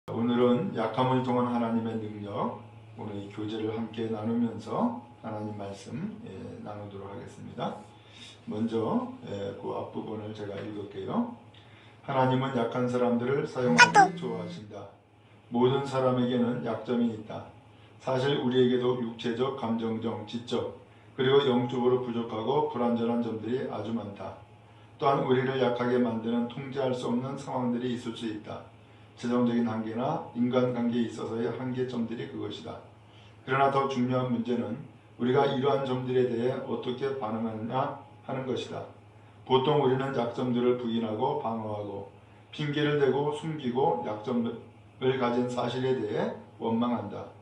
오늘은 약함을 통한 하나님의 능력, 오늘 이 교제를 함께 나누면서 하나님 말씀 나누도록 하겠습니다. 먼저 그 앞부분을 제가 읽을게요. 하나님은 약한 사람들을 사용하기 좋아하신다. 모든 사람에게는 약점이 있다. 사실 우리에게도 육체적, 감정적, 지적, 그리고 영적으로 부족하고 불완전한 점들이 아주 많다. 또한 우리를 약하게 만드는 통제할 수 없는 상황들이 있을 수 있다. 재정적인 한계나 인간관계에 있어서의 한계점들이 그것이다. 그러나 더 중요한 문제는 우리가 이러한 점들에 대해 어떻게 반응하느냐 하는 것이다. 보통 우리는 약점들을 부인하고 방어하고 핑계를 대고 숨기고 약점을 가진 사실에 대해 원망한다.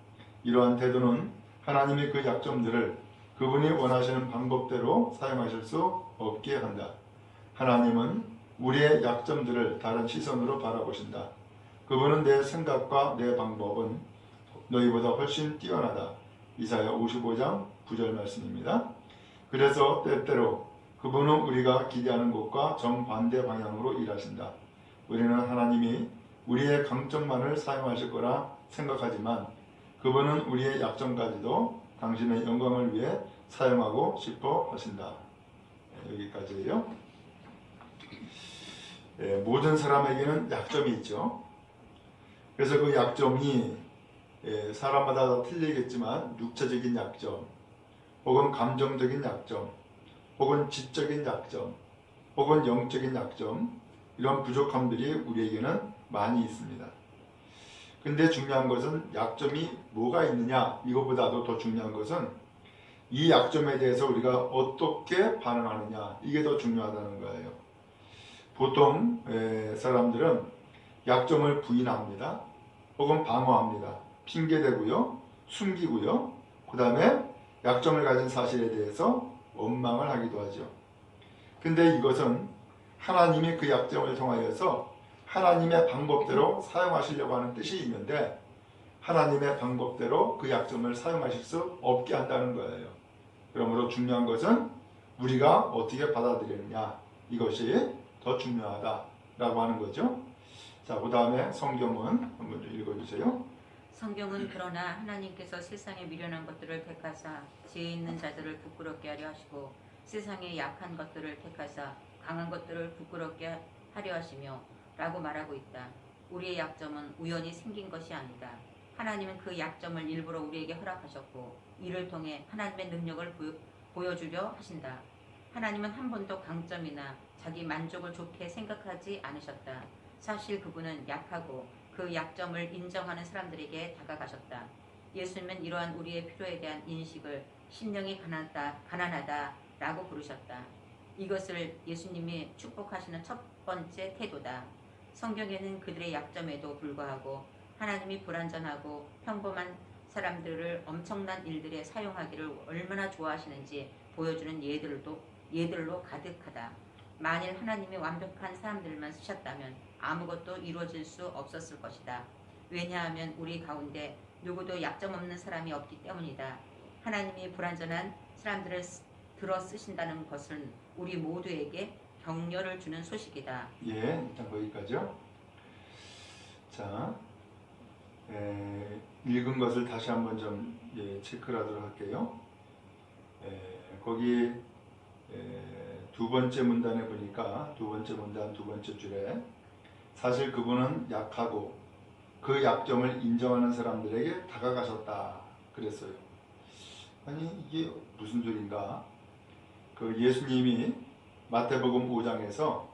이러한 태도는 하나님이 그 약점들을 그분이 원하시는 방법대로 사용하실 수 없게 한다. 하나님은 우리의 약점들을 다른 시선으로 바라보신다. 그분은 내 생각과 내 방법은 너희보다 훨씬 뛰어나다. 이사야 55장 9절 말씀입니다. 그래서 때때로 그분은 우리가 기대하는 것과 정반대 방향으로 일하신다. 우리는 하나님이 우리의 강점만을 사용하실 거라 생각하지만 그분은 우리의 약점까지도 당신의 영광을 위해 사용하고 싶어 하신다. 여기까지예요. 모든 사람에게는 약점이 있죠. 그래서 그 약점이 사람마다 다 틀리겠지만 육체적인 약점, 혹은 감정적인 약점, 혹은 지적인 약점, 혹은 영적인 약점, 이런 부족함들이 우리에게는 많이 있습니다. 근데 중요한 것은 약점이 뭐가 있느냐, 이거보다도 더 중요한 것은 이 약점에 대해서 우리가 어떻게 반응하느냐, 이게 더 중요하다는 거예요. 보통 사람들은 약점을 부인합니다. 혹은 방어합니다. 핑계대고요. 숨기고요. 그 다음에 약점을 가진 사실에 대해서 원망을 하기도 하죠. 근데 이것은 하나님이 그 약점을 통하여서 하나님의 방법대로 사용하시려고 하는 뜻이 있는데 하나님의 방법대로 그 약점을 사용하실 수 없게 한다는 거예요. 그러므로 중요한 것은 우리가 어떻게 받아들이느냐, 이것이 더 중요하다라고 하는 거죠. 자, 그 다음에 성경은 한번 읽어주세요. 성경은 그러나 하나님께서 세상에 미련한 것들을 택하사 지혜 있는 자들을 부끄럽게 하려 하시고 세상에 약한 것들을 택하사 강한 것들을 부끄럽게 하려 하시며 라고 말하고 있다. 우리의 약점은 우연히 생긴 것이 아니다. 하나님은 그 약점을 일부러 우리에게 허락하셨고 이를 통해 하나님의 능력을 보여주려 하신다. 하나님은 한 번도 강점이나 자기 만족을 좋게 생각하지 않으셨다. 사실 그분은 약하고 그 약점을 인정하는 사람들에게 다가가셨다. 예수님은 이러한 우리의 필요에 대한 인식을 심령이 가난하다라고 부르셨다. 이것을 예수님이 축복하시는 첫 번째 태도다. 성경에는 그들의 약점에도 불구하고 하나님이 불완전하고 평범한 사람들을 엄청난 일들에 사용하기를 얼마나 좋아하시는지 보여주는 예들로 가득하다. 만일 하나님이 완벽한 사람들만 쓰셨다면 아무것도 이루어질 수 없었을 것이다. 왜냐하면 우리 가운데 누구도 약점 없는 사람이 없기 때문이다. 하나님이 불완전한 사람들을 들어 쓰신다는 것은 우리 모두에게 격려를 주는 소식이다. 예, 일단 거기까지요. 자, 읽은 것을 다시 한번 좀 체크를 하도록 할게요. 거기 두 번째 문단에 보니까 두 번째 문단 두 번째 줄에 사실 그분은 약하고 그 약점을 인정하는 사람들에게 다가가셨다 그랬어요. 아니 이게 무슨 소린가? 그 예수님이 마태복음 5장에서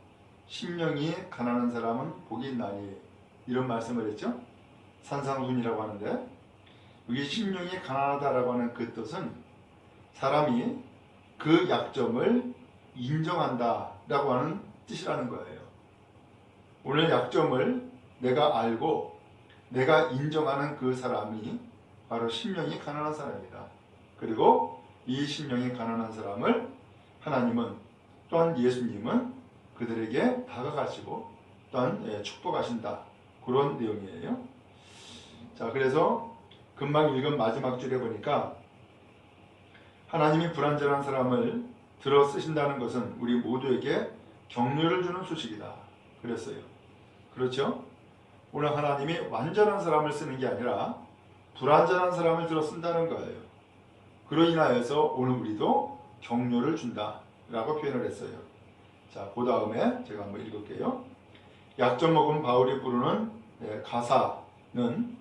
심령이 가난한 사람은 복이 있나니 이런 말씀을 했죠. 산상순이라고 하는데 여기 심령이 가난하다라고 하는 그 뜻은 사람이 그 약점을 인정한다라고 하는 뜻이라는 거예요. 오늘 약점을 내가 알고 내가 인정하는 그 사람이 바로 심령이 가난한 사람이다. 그리고 이 심령이 가난한 사람을 하나님은 또한 예수님은 그들에게 다가가시고 또한 축복하신다. 그런 내용이에요. 자, 그래서 금방 읽은 마지막 줄에 보니까 하나님이 불완전한 사람을 들어 쓰신다는 것은 우리 모두에게 격려를 주는 소식이다. 그랬어요. 그렇죠? 오늘 하나님이 완전한 사람을 쓰는 게 아니라 불완전한 사람을 들어 쓴다는 거예요. 그로 인하여서 오늘 우리도 격려를 준다 라고 표현을 했어요. 자, 그 다음에 제가 한번 읽을게요. 약점 먹은 바울이 부르는 가사는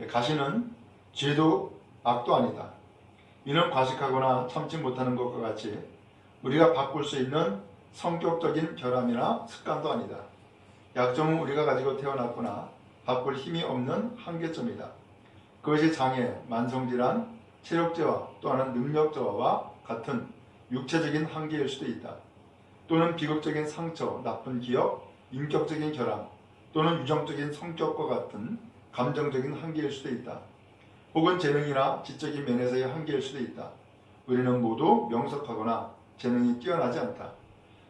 가시는 죄도 악도 아니다. 이는 과식하거나 참지 못하는 것과 같이 우리가 바꿀 수 있는 성격적인 결함이나 습관도 아니다. 약점은 우리가 가지고 태어났거나 바꿀 힘이 없는 한계점이다. 그것이 장애, 만성질환, 체력저하 또는 능력저하와 같은 육체적인 한계일 수도 있다. 또는 비극적인 상처, 나쁜 기억, 인격적인 결함 또는 유정적인 성격과 같은 감정적인 한계일 수도 있다. 혹은 재능이나 지적인 면에서의 한계일 수도 있다. 우리는 모두 명석하거나 재능이 뛰어나지 않다.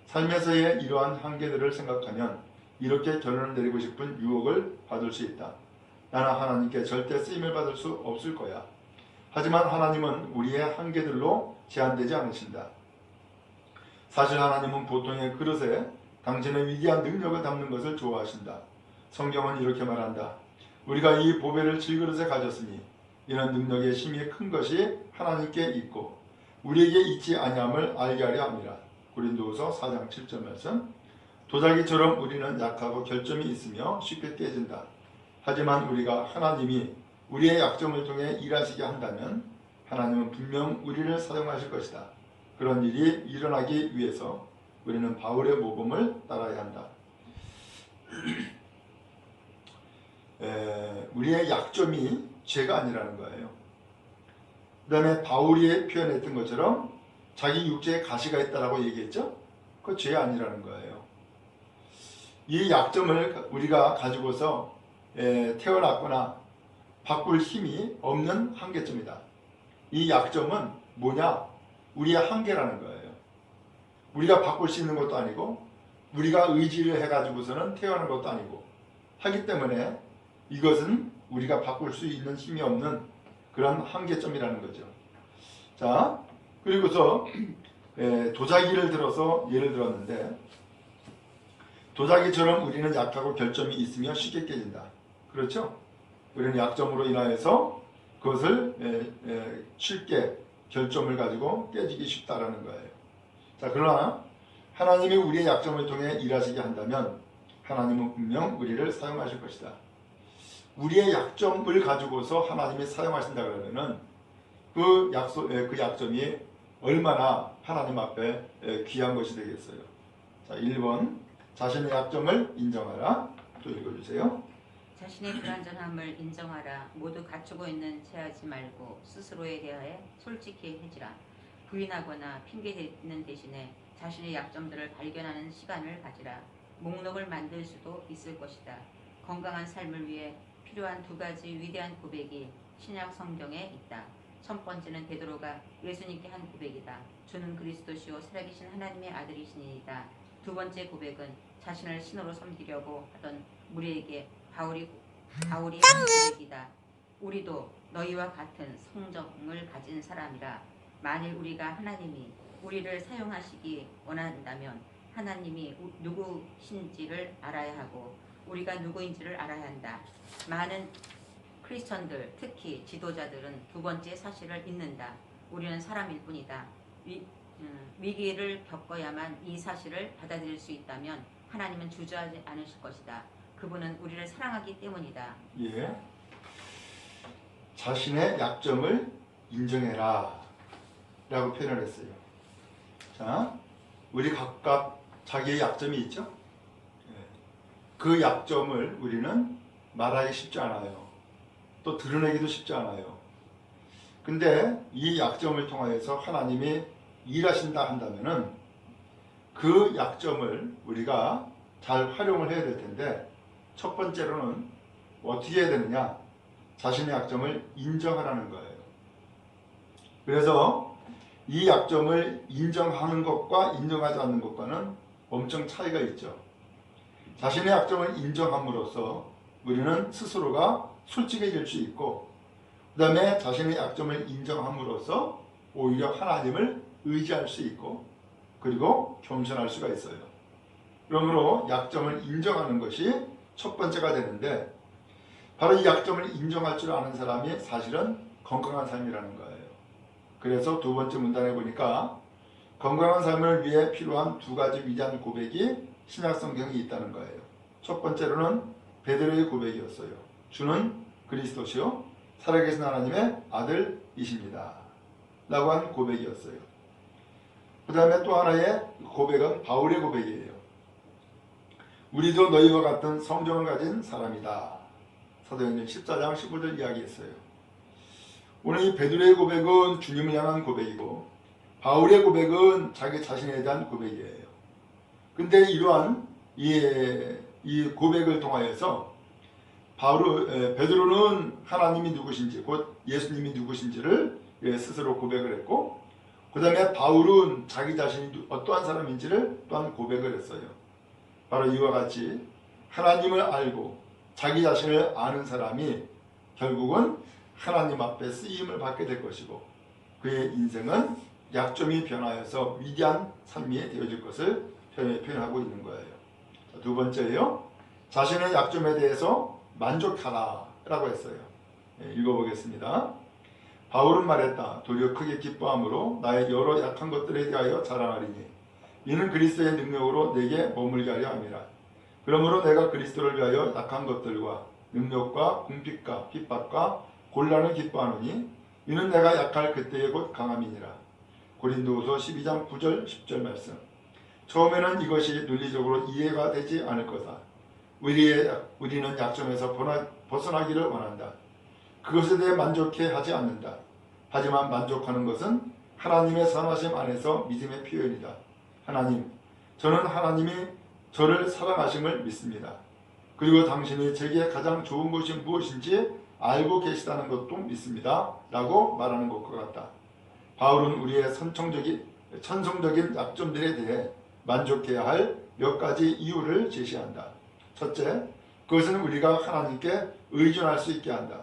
삶에서의 이러한 한계들을 생각하면 이렇게 결론을 내리고 싶은 유혹을 받을 수 있다. 나는 하나님께 절대 쓰임을 받을 수 없을 거야. 하지만 하나님은 우리의 한계들로 제한되지 않으신다. 사실 하나님은 보통의 그릇에 당신의 위대한 능력을 담는 것을 좋아하신다. 성경은 이렇게 말한다. 우리가 이 보배를 질그릇에 가졌으니 이런 능력의 힘이 큰 것이 하나님께 있고 우리에게 있지 아니함을 알게 하려 함이라. 고린도후서 4장 7절 말씀. 도자기처럼 우리는 약하고 결점이 있으며 쉽게 깨진다. 하지만 우리가 하나님이 우리의 약점을 통해 일하시게 한다면 하나님은 분명 우리를 사용하실 것이다. 그런 일이 일어나기 위해서 우리는 바울의 모범을 따라야 한다. 우리의 약점이 죄가 아니라는 거예요. 그 다음에 바울이 표현했던 것처럼 자기 육체에 가시가 있다라고 얘기했죠? 그거 죄 아니라는 거예요. 이 약점을 우리가 가지고서 태어났거나 바꿀 힘이 없는 한계점이다. 이 약점은 뭐냐? 우리의 한계라는 거예요. 우리가 바꿀 수 있는 것도 아니고 우리가 의지를 해가지고서는 태어난 것도 아니고 하기 때문에 이것은 우리가 바꿀 수 있는 힘이 없는 그런 한계점이라는 거죠. 자, 그리고서 도자기를 들어서 예를 들었는데 도자기처럼 우리는 약하고 결점이 있으며 쉽게 깨진다. 그렇죠? 우리는 약점으로 인하여서 그것을 쉽게 결점을 가지고 깨지기 쉽다라는 거예요. 자, 그러나 하나님이 우리의 약점을 통해 일하시게 한다면 하나님은 분명 우리를 사용하실 것이다. 우리의 약점을 가지고서 하나님이 사용하신다 그러면은 그 약점이 얼마나 하나님 앞에 귀한 것이 되겠어요. 자, 1번 자신의 약점을 인정하라. 또 읽어주세요. 자신의 불완전함을 인정하라. 모두 갖추고 있는 체하지 말고 스스로에 대하여 솔직히 해지라. 부인하거나 핑계대는 대신에 자신의 약점들을 발견하는 시간을 가지라. 목록을 만들 수도 있을 것이다. 건강한 삶을 위해 필요한 두 가지 위대한 고백이 신약 성경에 있다. 첫 번째는 베드로가 예수님께 한 고백이다. 주는 그리스도시요 살아계신 하나님의 아들이시니이다. 두 번째 고백은 자신을 신으로 섬기려고 하던 무리에게 바울이 한 고백이다. 우리도 너희와 같은 성정을 가진 사람이라. 만일 우리가 하나님이 우리를 사용하시기 원한다면 하나님이 누구신지를 알아야 하고 우리가 누구인지를 알아야 한다. 많은 크리스천들, 특히 지도자들은 두 번째 사실을 잊는다. 우리는 사람일 뿐이다. 위기를 겪어야만 이 사실을 받아들일 수 있다면 하나님은 주저하지 않으실 것이다. 그분은 우리를 사랑하기 때문이다. 예. 자신의 약점을 인정해라 라고 표현을 했어요. 자, 우리 각각 자기의 약점이 있죠? 그 약점을 우리는 말하기 쉽지 않아요. 또 드러내기도 쉽지 않아요. 근데 이 약점을 통하여서 하나님이 일하신다 한다면은 그 약점을 우리가 잘 활용을 해야 될 텐데 첫 번째로는 어떻게 해야 되느냐? 자신의 약점을 인정하라는 거예요. 그래서 이 약점을 인정하는 것과 인정하지 않는 것과는 엄청 차이가 있죠. 자신의 약점을 인정함으로써 우리는 스스로가 솔직해질 수 있고 다음에 자신의 약점을 인정함으로써 오히려 하나님을 의지할 수 있고 그리고 겸손할 수가 있어요. 그러므로 약점을 인정하는 것이 첫 번째가 되는데 바로 이 약점을 인정할 줄 아는 사람이 사실은 건강한 삶이라는 거예요. 그래서 두 번째 문단에 보니까 건강한 삶을 위해 필요한 두 가지 위대한 고백이 신약 성경에 있다는 거예요. 첫 번째로는 베드로의 고백이었어요. 주는 그리스도시요 살아계신 하나님의 아들이십니다. 라고 한 고백이었어요. 그 다음에 또 하나의 고백은 바울의 고백이에요. 우리도 너희와 같은 성정을 가진 사람이다. 사도행전 14장 15절 이야기했어요. 오늘 이 베드로의 고백은 주님을 향한 고백이고 바울의 고백은 자기 자신에 대한 고백이에요. 근데 이러한 이 고백을 통하여서 베드로는 하나님이 누구신지 곧 예수님이 누구신지를 스스로 고백을 했고 그 다음에 바울은 자기 자신이 어떠한 사람인지를 또한 고백을 했어요. 바로 이와 같이 하나님을 알고 자기 자신을 아는 사람이 결국은 하나님 앞에 쓰임을 받게 될 것이고 그의 인생은 약점이 변하여서 위대한 삶이 되어질 것을 표현하고 있는 거예요. 두 번째요. 자신의 약점에 대해서 만족하라 라고 했어요. 읽어보겠습니다. 바울은 말했다. 도리어 크게 기뻐함으로 나의 여러 약한 것들에 대하여 자랑하리니 이는 그리스도의 능력으로 내게 머물게 하려 함이라. 그러므로 내가 그리스도를 위하여 약한 것들과 능력과 궁핍과 핍박과 곤란을 기뻐하노니 이는 내가 약할 그때의 곧 강함이니라. 고린도후서 12장 9절 10절 말씀. 처음에는 이것이 논리적으로 이해가 되지 않을 거다. 우리는 약점에서 벗어나기를 원한다. 그것에 대해 만족해 하지 않는다. 하지만 만족하는 것은 하나님의 선하심 안에서 믿음의 표현이다. 하나님, 저는 하나님이 저를 사랑하심을 믿습니다. 그리고 당신이 제게 가장 좋은 것이 무엇인지 알고 계시다는 것도 믿습니다. 라고 말하는 것과 같다. 바울은 우리의 천성적인 약점들에 대해 만족해야 할 몇 가지 이유를 제시한다. 첫째, 그것은 우리가 하나님께 의존할 수 있게 한다.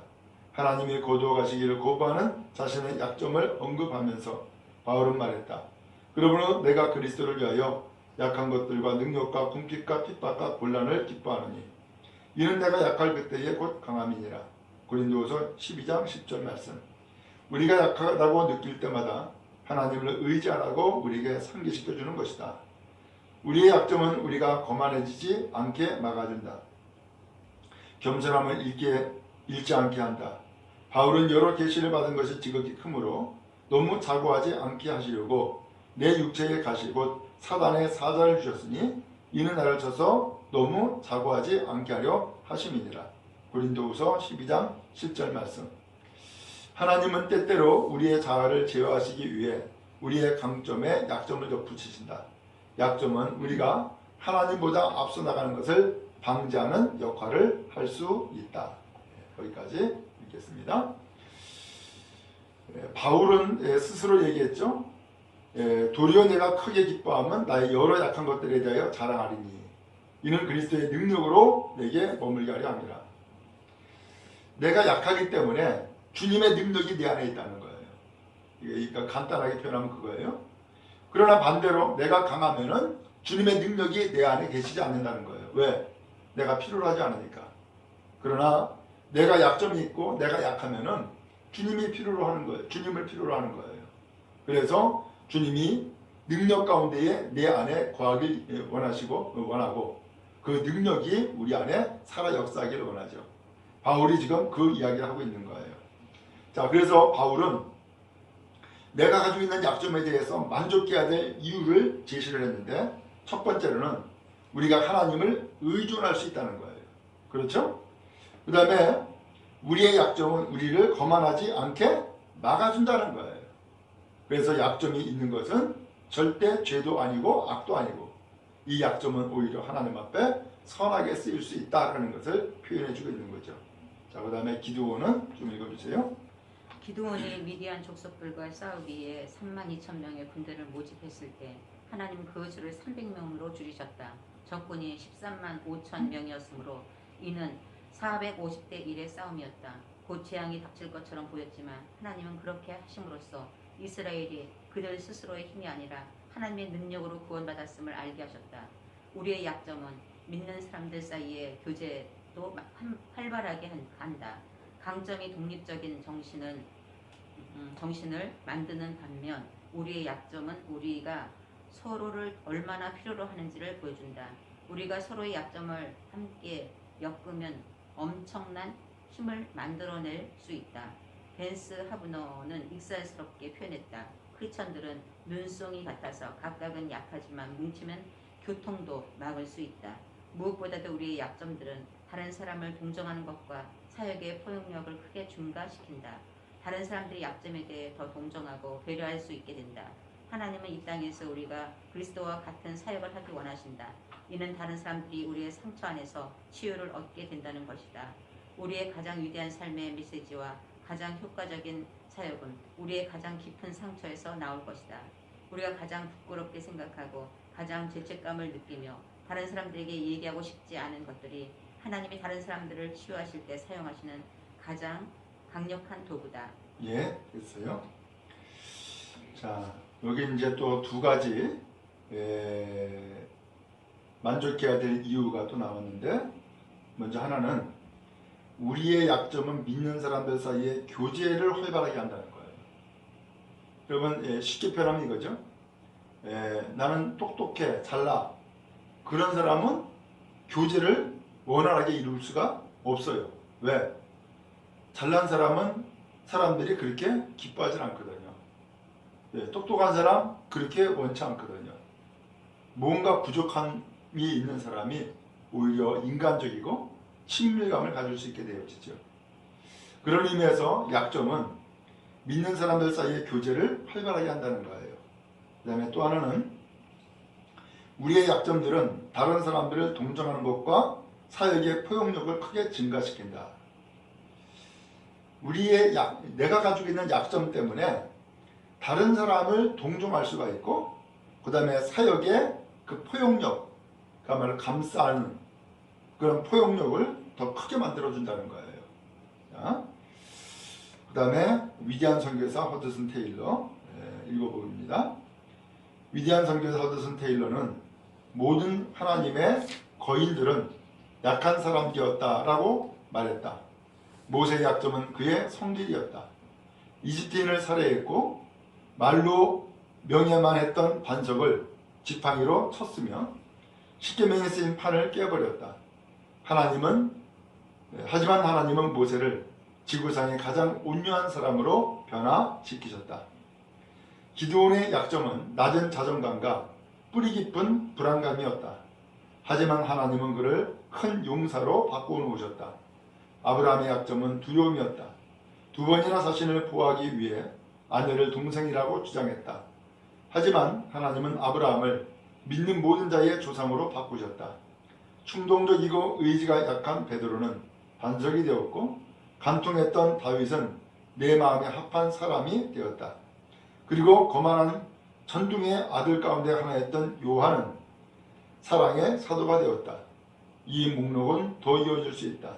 하나님이 거두어가시기를 거부하는 자신의 약점을 언급하면서 바울은 말했다. 그러므로 내가 그리스도를 위하여 약한 것들과 능력과 궁핍과 핍박과 곤란을 기뻐하노니 이는 내가 약할 그때에 곧 강함이니라. 고린도후서 12장 10절 말씀. 우리가 약하다고 느낄 때마다 하나님을 의지하라고 우리에게 상기시켜주는 것이다. 우리의 약점은 우리가 거만해지지 않게 막아준다. 겸손함을 잃지 않게 한다. 바울은 여러 계시를 받은 것이 지극히 크므로 너무 자고하지 않게 하시려고 내 육체의 가시 곧 사단의 사자를 주셨으니 이는 나를 쳐서 너무 자고하지 않게 하려 하심이니라. 고린도후서 12장 10절 말씀. 하나님은 때때로 우리의 자아를 제어하시기 위해 우리의 강점에 약점을 덧붙이신다. 약점은 우리가 하나님보다 앞서 나가는 것을 방지하는 역할을 할 수 있다. 거기까지 읽겠습니다. 바울은 스스로 얘기했죠. 도리어 내가 크게 기뻐하면 나의 여러 약한 것들에 대하여 자랑하리니 이는 그리스도의 능력으로 내게 머물게 하려 함이라. 내가 약하기 때문에 주님의 능력이 내 안에 있다는 거예요. 그러니까 간단하게 표현하면 그거예요. 그러나 반대로 내가 강하면은 주님의 능력이 내 안에 계시지 않는다는 거예요. 왜? 내가 필요로 하지 않으니까. 그러나 내가 약점이 있고 내가 약하면은 주님이 필요로 하는 거예요. 주님을 필요로 하는 거예요. 그래서 주님이 능력 가운데에 내 안에 거하길 원하고 그 능력이 우리 안에 살아 역사하기를 원하죠. 바울이 지금 그 이야기를 하고 있는 거예요. 자, 그래서 바울은 내가 가지고 있는 약점에 대해서 만족해야 될 이유를 제시를 했는데 첫 번째로는 우리가 하나님을 의존할 수 있다는 거예요. 그렇죠? 그 다음에 우리의 약점은 우리를 거만하지 않게 막아준다는 거예요. 그래서 약점이 있는 것은 절대 죄도 아니고 악도 아니고 이 약점은 오히려 하나님 앞에 선하게 쓰일 수 있다는 것을 표현해주고 있는 거죠. 자, 그 다음에 기드온은 좀 읽어주세요. 기드온이 미디안 족속들과 싸우기 위해 32,000명의 군대를 모집했을 때 하나님 그 수를 300명으로 줄이셨다. 적군이 13만 5천 명이었으므로 이는 450대 1의 싸움이었다. 곧 재앙이 닥칠 것처럼 보였지만 하나님은 그렇게 하심으로써 이스라엘이 그들 스스로의 힘이 아니라 하나님의 능력으로 구원받았음을 알게 하셨다. 우리의 약점은 믿는 사람들 사이의 교제도 활발하게 한다. 강점이 독립적인 정신을 만드는 반면 우리의 약점은 우리가 서로를 얼마나 필요로 하는지를 보여준다. 우리가 서로의 약점을 함께 엮으면 엄청난 힘을 만들어낼 수 있다. 벤스 하브너는 익살스럽게 표현했다. 크리스천들은 눈송이 같아서 각각은 약하지만 뭉치면 교통도 막을 수 있다. 무엇보다도 우리의 약점들은 다른 사람을 동정하는 것과 사역의 포용력을 크게 증가시킨다. 다른 사람들의 약점에 대해 더 동정하고 배려할 수 있게 된다. 하나님은 이 땅에서 우리가 그리스도와 같은 사역을 하기 원하신다. 이는 다른 사람들이 우리의 상처 안에서 치유를 얻게 된다는 것이다. 우리의 가장 위대한 삶의 메시지와 가장 효과적인 사역은 우리의 가장 깊은 상처에서 나올 것이다. 우리가 가장 부끄럽게 생각하고 가장 죄책감을 느끼며 다른 사람들에게 얘기하고 싶지 않은 것들이 하나님이 다른 사람들을 치유하실 때 사용하시는 가장 강력한 도구다. 예, 됐어요. 자, 여기 이제 또 두 가지 만족해야 될 이유가 또 나왔는데, 먼저 하나는 우리의 약점은 믿는 사람들 사이에 교제를 활발하게 한다는 거예요. 여러분, 쉽게 표현하면 이거죠. 나는 똑똑해, 잘나. 그런 사람은 교제를 원활하게 이룰 수가 없어요. 왜? 잘난 사람은 사람들이 그렇게 기뻐하지 않거든요. 똑똑한 사람 그렇게 원치 않거든요. 뭔가 부족함이 있는 사람이 오히려 인간적이고 친밀감을 가질 수 있게 되어지죠. 그런 의미에서 약점은 믿는 사람들 사이의 교제를 활발하게 한다는 거예요. 그 다음에 또 하나는 우리의 약점들은 다른 사람들을 동정하는 것과 사역의 포용력을 크게 증가시킨다. 내가 가지고 있는 약점 때문에 다른 사람을 동정할 수가 있고, 그 다음에 사역의 그 포용력, 그야말로 감싸는 그런 포용력을 더 크게 만들어준다는 거예요. 그 다음에 위대한 선교사 허드슨 테일러 읽어봅니다. 위대한 선교사 허드슨 테일러는 모든 하나님의 거인들은 약한 사람들이었다라고 말했다. 모세의 약점은 그의 성질이었다. 이집트인을 살해했고 말로 명예만 했던 반석을 지팡이로 쳤으며 십계명에 쓰인 판을 깨버렸다. 하지만 하나님은 모세를 지구상의 가장 온유한 사람으로 변화시키셨다. 기드온의 약점은 낮은 자존감과 뿌리 깊은 불안감이었다. 하지만 하나님은 그를 큰 용사로 바꾸어 놓으셨다. 아브라함의 약점은 두려움이었다. 두 번이나 자신을 보호하기 위해 아내를 동생이라고 주장했다. 하지만 하나님은 아브라함을 믿는 모든 자의 조상으로 바꾸셨다. 충동적이고 의지가 약한 베드로는 반석이 되었고, 간통했던 다윗은 내 마음에 합한 사람이 되었다. 그리고 거만한 천둥의 아들 가운데 하나였던 요한은 사랑의 사도가 되었다. 이 목록은 더 이어질 수 있다.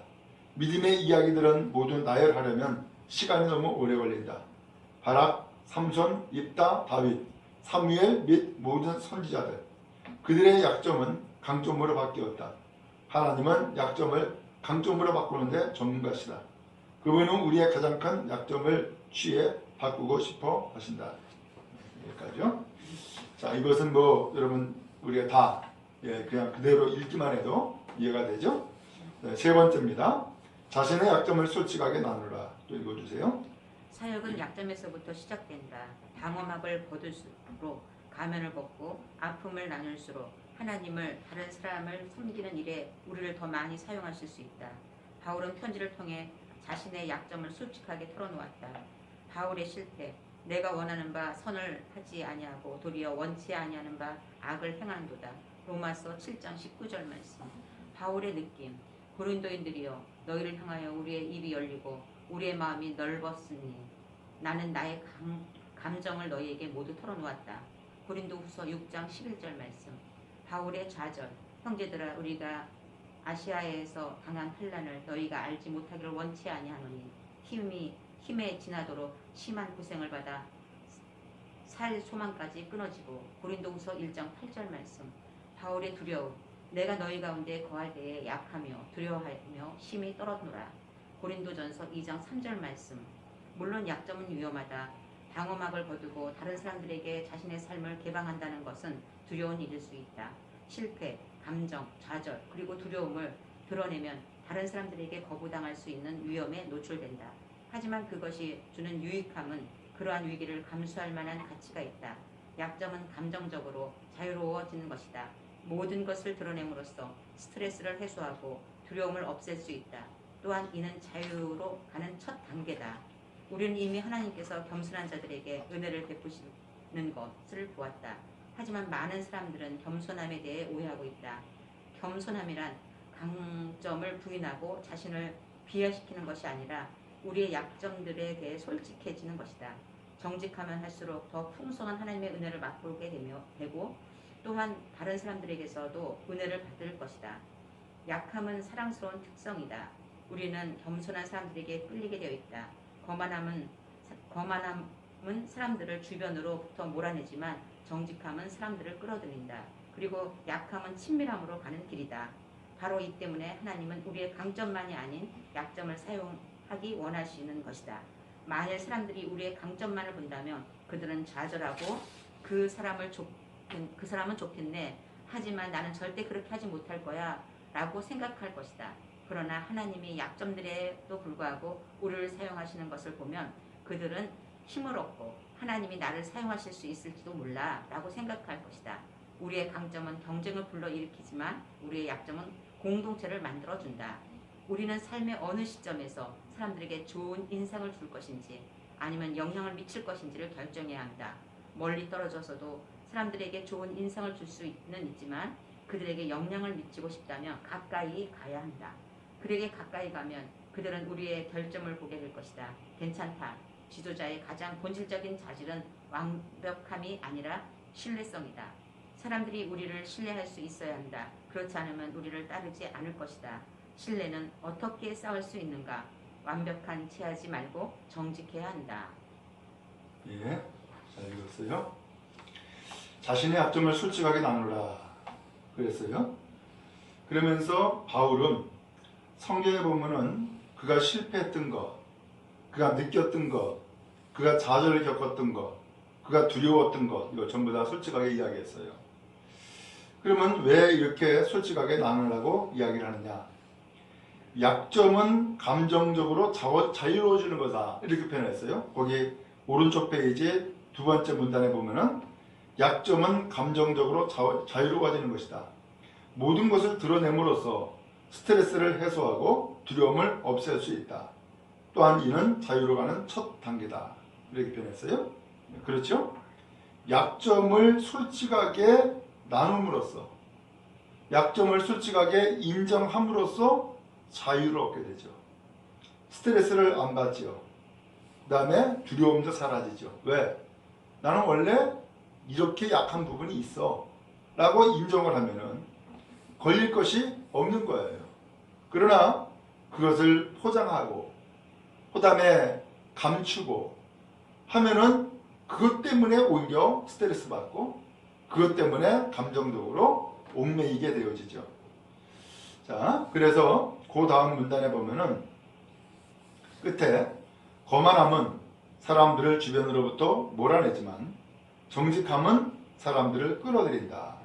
믿음의 이야기들은 모두 나열하려면 시간이 너무 오래 걸린다. 바락, 삼손, 입다, 다윗, 사무엘 및 모든 선지자들, 그들의 약점은 강점으로 바뀌었다. 하나님은 약점을 강점으로 바꾸는데 전문가시다. 그분은 우리의 가장 큰 약점을 취해 바꾸고 싶어 하신다. 여기까지요. 자, 이것은 여러분 우리가 다 그냥 그대로 읽기만 해도 이해가 되죠? 네, 세 번째입니다. 자신의 약점을 솔직하게 나누라. 또 읽어주세요. 사역은 약점에서부터 시작된다. 방어막을 벗을수록 가면을 벗고 아픔을 나눌수록 하나님을 다른 사람을 섬기는 일에 우리를 더 많이 사용하실 수 있다. 바울은 편지를 통해 자신의 약점을 솔직하게 털어놓았다. 바울의 실패, 내가 원하는 바 선을 하지 아니하고 도리어 원치 아니하는 바 악을 행한도다. 로마서 7장 19절 말씀. 바울의 느낌, 고린도인들이여 너희를 향하여 우리의 입이 열리고 우리의 마음이 넓었으니 나는 나의 감정을 너희에게 모두 털어놓았다. 고린도후서 6장 11절 말씀. 바울의 좌절, 형제들아 우리가 아시아에서 당한 환난을 너희가 알지 못하기를 원치 아니하노니 힘에 지나도록 심한 고생을 받아 살 소망까지 끊어지고. 고린도후서 1장 8절 말씀. 바울의 두려움. 내가 너희 가운데 거할 때에 약하며 두려워하며 심히 떨어노라. 고린도전서 2장 3절 말씀. 물론 약점은 위험하다. 방어막을 거두고 다른 사람들에게 자신의 삶을 개방한다는 것은 두려운 일일 수 있다. 실패, 감정, 좌절, 그리고 두려움을 드러내면 다른 사람들에게 거부당할 수 있는 위험에 노출된다. 하지만 그것이 주는 유익함은 그러한 위기를 감수할 만한 가치가 있다. 약점은 감정적으로 자유로워지는 것이다. 모든 것을 드러냄으로써 스트레스를 해소하고 두려움을 없앨 수 있다. 또한 이는 자유로 가는 첫 단계다. 우리는 이미 하나님께서 겸손한 자들에게 은혜를 베푸시는 것을 보았다. 하지만 많은 사람들은 겸손함에 대해 오해하고 있다. 겸손함이란 강점을 부인하고 자신을 비하시키는 것이 아니라 우리의 약점들에 대해 솔직해지는 것이다. 정직하면 할수록 더 풍성한 하나님의 은혜를 맛보게 되고 또한 다른 사람들에게서도 은혜를 받을 것이다. 약함은 사랑스러운 특성이다. 우리는 겸손한 사람들에게 끌리게 되어 있다. 거만함은 사람들을 주변으로부터 몰아내지만 정직함은 사람들을 끌어들인다. 그리고 약함은 친밀함으로 가는 길이다. 바로 이 때문에 하나님은 우리의 강점만이 아닌 약점을 사용하기 원하시는 것이다. 만일 사람들이 우리의 강점만을 본다면 그들은 좌절하고 그 사람은 좋겠네. 하지만 나는 절대 그렇게 하지 못할 거야 라고 생각할 것이다. 그러나 하나님이 약점들에도 불구하고 우리를 사용하시는 것을 보면 그들은 힘을 얻고 하나님이 나를 사용하실 수 있을지도 몰라 라고 생각할 것이다. 우리의 강점은 경쟁을 불러일으키지만 우리의 약점은 공동체를 만들어준다. 우리는 삶의 어느 시점에서 사람들에게 좋은 인상을 줄 것인지 아니면 영향을 미칠 것인지를 결정해야 한다. 멀리 떨어져서도 사람들에게 좋은 인상을 줄 수는 있지만 그들에게 영향을 미치고 싶다면 가까이 가야 한다. 그에게 가까이 가면 그들은 우리의 결점을 보게 될 것이다. 괜찮다. 지도자의 가장 본질적인 자질은 완벽함이 아니라 신뢰성이다. 사람들이 우리를 신뢰할 수 있어야 한다. 그렇지 않으면 우리를 따르지 않을 것이다. 신뢰는 어떻게 쌓을 수 있는가? 완벽한 체하지 말고 정직해야 한다. 예, 잘 읽었어요. 자신의 약점을 솔직하게 나누라 그랬어요. 그러면서 바울은 성경에 보면은 그가 실패했던 것, 그가 느꼈던 것, 그가 좌절을 겪었던 것, 그가 두려웠던 것, 이거 전부 다 솔직하게 이야기했어요. 그러면 왜 이렇게 솔직하게 나누라고 이야기를 하느냐? 약점은 감정적으로 자유로워지는 거다, 이렇게 표현했어요. 거기 오른쪽 페이지 두 번째 문단에 보면은 약점은 감정적으로 자유로워지는 것이다. 모든 것을 드러냄으로써 스트레스를 해소하고 두려움을 없앨 수 있다. 또한 이는 자유로 가는 첫 단계다. 이렇게 표현했어요. 그렇죠? 약점을 솔직하게 나눔으로써, 약점을 솔직하게 인정함으로써 자유를 얻게 되죠. 스트레스를 안 받죠. 그 다음에 두려움도 사라지죠. 왜? 나는 원래 이렇게 약한 부분이 있어 라고 인정을 하면은 걸릴 것이 없는 거예요. 그러나 그것을 포장하고 그 다음에 감추고 하면은 그것 때문에 오히려 스트레스 받고 그것 때문에 감정적으로 얽매이게 되어지죠. 자, 그래서 그 다음 문단에 보면은 끝에 거만함은 사람들을 주변으로부터 몰아내지만 정직함은 사람들을 끌어들인다.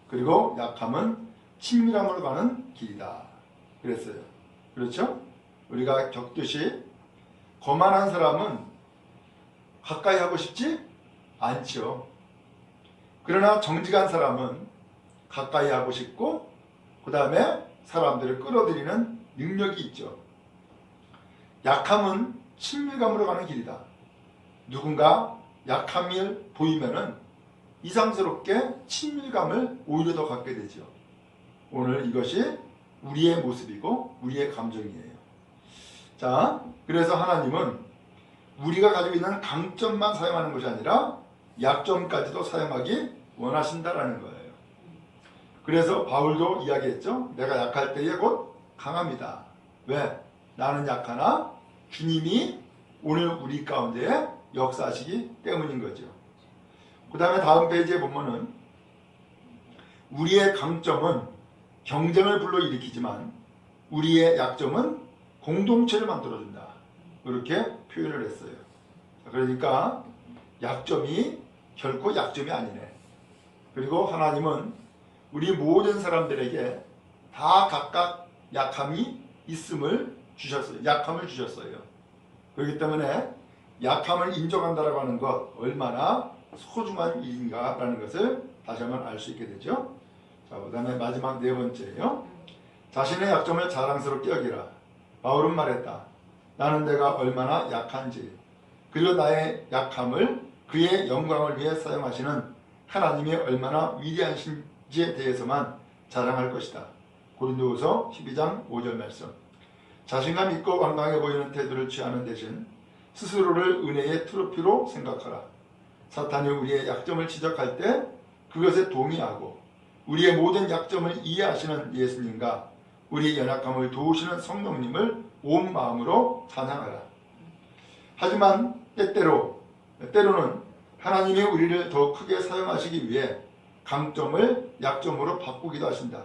그리고 약함은 친밀함으로 가는 길이다. 그랬어요. 그렇죠? 우리가 겪듯이 거만한 사람은 가까이 하고 싶지 않죠. 그러나 정직한 사람은 가까이 하고 싶고 그 다음에 사람들을 끌어들이는 능력이 있죠. 약함은 친밀감으로 가는 길이다. 누군가 약함을 보이면은 이상스럽게 친밀감을 오히려 더 갖게 되죠. 오늘 이것이 우리의 모습이고 우리의 감정이에요. 자, 그래서 하나님은 우리가 가지고 있는 강점만 사용하는 것이 아니라 약점까지도 사용하기 원하신다라는 거예요. 그래서 바울도 이야기했죠. 내가 약할 때에 곧 강합니다. 왜? 나는 약하나 주님이 오늘 우리 가운데 역사하시기 때문인 거죠. 그 다음에 다음 페이지에 보면은 우리의 강점은 경쟁을 불러일으키지만 우리의 약점은 공동체를 만들어준다. 이렇게 표현을 했어요. 그러니까 약점이 결코 약점이 아니네. 그리고 하나님은 우리 모든 사람들에게 다 각각 약함이 있음을 주셨어요. 약함을 주셨어요. 그렇기 때문에 약함을 인정한다라고 하는 것 얼마나 소중한 일인가라는 것을 다시 한번 알 수 있게 되죠. 자, 그 다음에 마지막 네 번째예요. 자신의 약점을 자랑스럽게 여기라. 바울은 말했다. 나는 내가 얼마나 약한지 그리고 나의 약함을 그의 영광을 위해 사용하시는 하나님이 얼마나 위대하신지에 대해서만 자랑할 것이다. 고린도후서 12장 5절 말씀. 자신감 있고 완강해 보이는 태도를 취하는 대신 스스로를 은혜의 트로피로 생각하라. 사탄이 우리의 약점을 지적할 때 그것에 동의하고 우리의 모든 약점을 이해하시는 예수님과 우리의 연약함을 도우시는 성령님을 온 마음으로 찬양하라. 하지만 때로는 하나님이 우리를 더 크게 사용하시기 위해 강점을 약점으로 바꾸기도 하신다.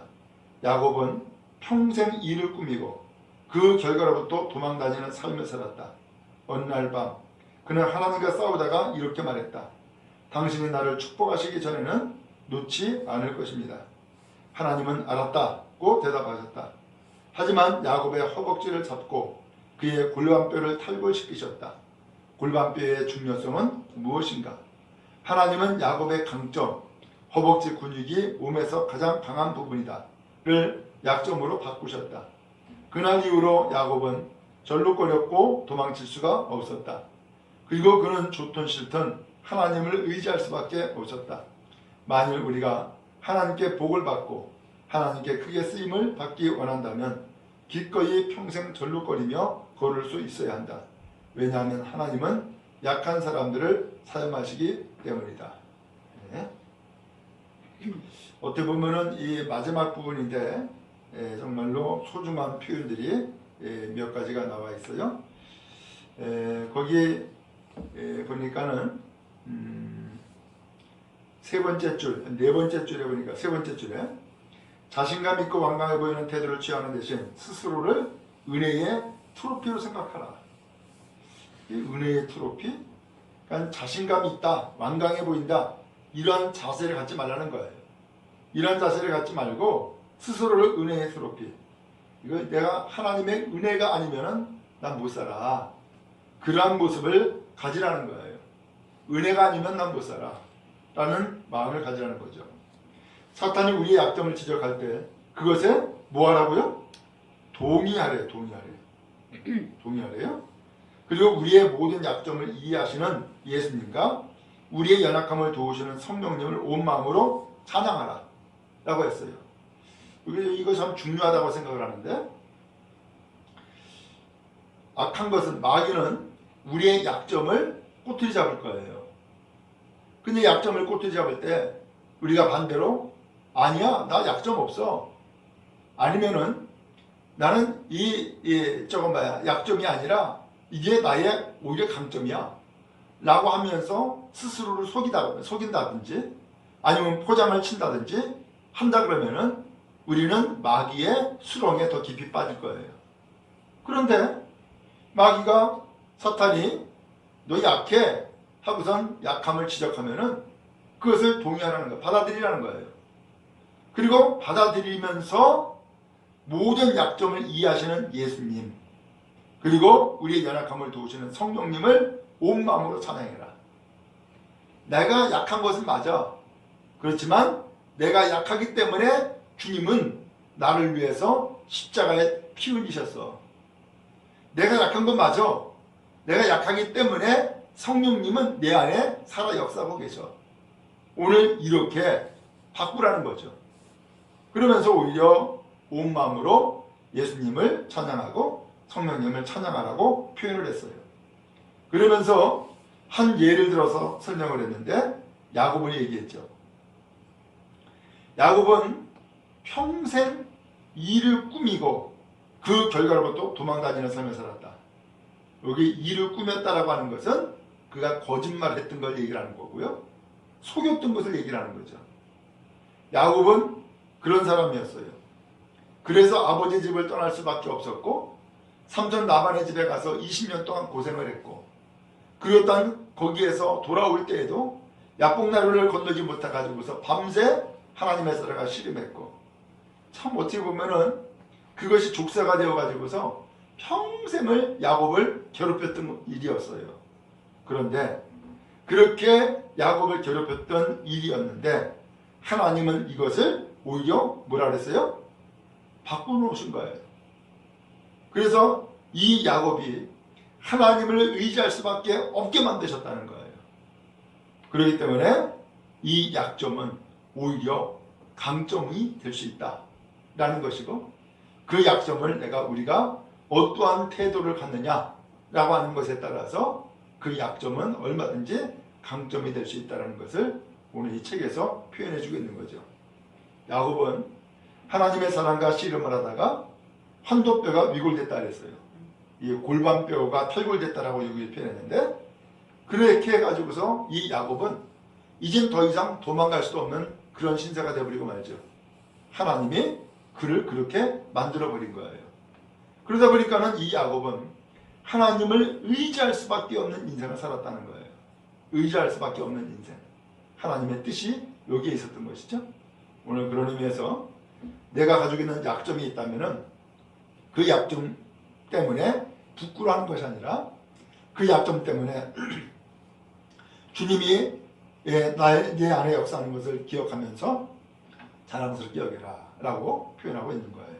야곱은 평생 일을 꾸미고 그 결과로부터 도망다니는 삶을 살았다. 어느 날 밤 그는 하나님과 싸우다가 이렇게 말했다. 당신이 나를 축복하시기 전에는 놓지 않을 것입니다. 하나님은 알았다고 대답하셨다. 하지만 야곱의 허벅지를 잡고 그의 골반뼈를 탈골시키셨다. 골반뼈의 중요성은 무엇인가? 하나님은 야곱의 강점, 허벅지 근육이 몸에서 가장 강한 부분이다를 약점으로 바꾸셨다. 그날 이후로 야곱은 절룩거렸고 도망칠 수가 없었다. 그리고 그는 좋든 싫든 하나님을 의지할 수밖에 없었다. 만일 우리가 하나님께 복을 받고 하나님께 크게 쓰임을 받기 원한다면 기꺼이 평생 절룩거리며 걸을 수 있어야 한다. 왜냐하면 하나님은 약한 사람들을 사용하시기 때문이다. 네. 어떻게 보면은 이 마지막 부분인데 정말로 소중한 표현들이 몇 가지가 나와 있어요. 거기 보니까는 세 번째 줄, 네 번째 줄에 보니까 세 번째 줄에 자신감 있고 완강해 보이는 태도를 취하는 대신 스스로를 은혜의 트로피로 생각하라. 이 은혜의 트로피? 그러니까 자신감이 있다, 완강해 보인다 이러한 자세를 갖지 말라는 거예요. 이러한 자세를 갖지 말고 스스로를 은혜의 트로피. 이거 내가 하나님의 은혜가 아니면은 난 못 살아. 그러한 모습을 가지라는 거예요. 은혜가 아니면 난 못 살아. 라는 마음을 가지라는 거죠. 사탄이 우리의 약점을 지적할 때 그것에 뭐 하라고요? 동의하래요. 동의하래요. 그리고 우리의 모든 약점을 이해하시는 예수님과 우리의 연약함을 도우시는 성령님을 온 마음으로 찬양하라 라고 했어요. 이거 참 중요하다고 생각을 하는데, 악한 것은, 마귀는 우리의 약점을 꼬투리 잡을 거예요. 근데 약점을 꼬투리 잡을 때 우리가 반대로 아니야, 나 약점 없어, 아니면은 나는 약점이 아니라 이게 나의 오히려 강점이야 라고 하면서 스스로를 속인다든지 아니면 포장을 친다든지 한다 그러면은 우리는 마귀의 수렁에 더 깊이 빠질 거예요. 그런데 마귀가, 사탄이 너 약해 하고선 약함을 지적하면은 그것을 동의하라는 거예요. 받아들이라는 거예요. 그리고 받아들이면서 모든 약점을 이해하시는 예수님, 그리고 우리의 연약함을 도우시는 성령님을 온 마음으로 찬양해라. 내가 약한 것은 맞아. 그렇지만 내가 약하기 때문에 주님은 나를 위해서 십자가에 피 흘리셨어. 내가 약한 건 맞아. 내가 약하기 때문에 성령님은 내 안에 살아 역사하고 계셔. 오늘 이렇게 바꾸라는 거죠. 그러면서 오히려 온 마음으로 예수님을 찬양하고 성령님을 찬양하라고 표현을 했어요. 그러면서 한 예를 들어서 설명을 했는데 야곱을 얘기했죠. 야곱은 평생 일을 꾸미고 그 결과로부터 도망다니는 삶을 살았다. 여기 이를 꾸몄다라고 하는 것은 그가 거짓말했던 걸 얘기를 하는 거고요. 속였던 것을 얘기를 하는 거죠. 야곱은 그런 사람이었어요. 그래서 아버지 집을 떠날 수밖에 없었고 삼촌 라반의 집에 가서 20년 동안 고생을 했고 그렇단 거기에서 돌아올 때에도 야복나루를 건너지 못해가지고서 밤새 하나님의 사랑을 씨름했고 참 어떻게 보면은 그것이 족쇄가 되어가지고서 평생을 야곱을 괴롭혔던 일이었어요. 그런데 그렇게 야곱을 괴롭혔던 일이었는데 하나님은 이것을 오히려 뭐라 그랬어요? 바꿔놓으신 거예요. 그래서 이 야곱이 하나님을 의지할 수밖에 없게 만드셨다는 거예요. 그렇기 때문에 이 약점은 오히려 강점이 될 수 있다라는 것이고 그 약점을 우리가 어떠한 태도를 갖느냐라고 하는 것에 따라서 그 약점은 얼마든지 강점이 될 수 있다는 것을 오늘 이 책에서 표현해 주고 있는 거죠. 야곱은 하나님의 사랑과 씨름을 하다가 환도뼈가 위골됐다 그랬어요. 이 골반뼈가 탈골됐다라고 여기 표현했는데 그렇게 해가지고서 이 야곱은 이젠 더 이상 도망갈 수도 없는 그런 신세가 되어버리고 말이죠. 하나님이 그를 그렇게 만들어버린 거예요. 그러다 보니까는 이 야곱은 하나님을 의지할 수밖에 없는 인생을 살았다는 거예요. 의지할 수밖에 없는 인생. 하나님의 뜻이 여기에 있었던 것이죠. 오늘 그런 의미에서 내가 가지고 있는 약점이 있다면은 그 약점 때문에 부끄러워하는 것이 아니라 그 약점 때문에 주님이 내 안에 역사하는 것을 기억하면서 자랑스럽게 여겨라 라고 표현하고 있는 거예요.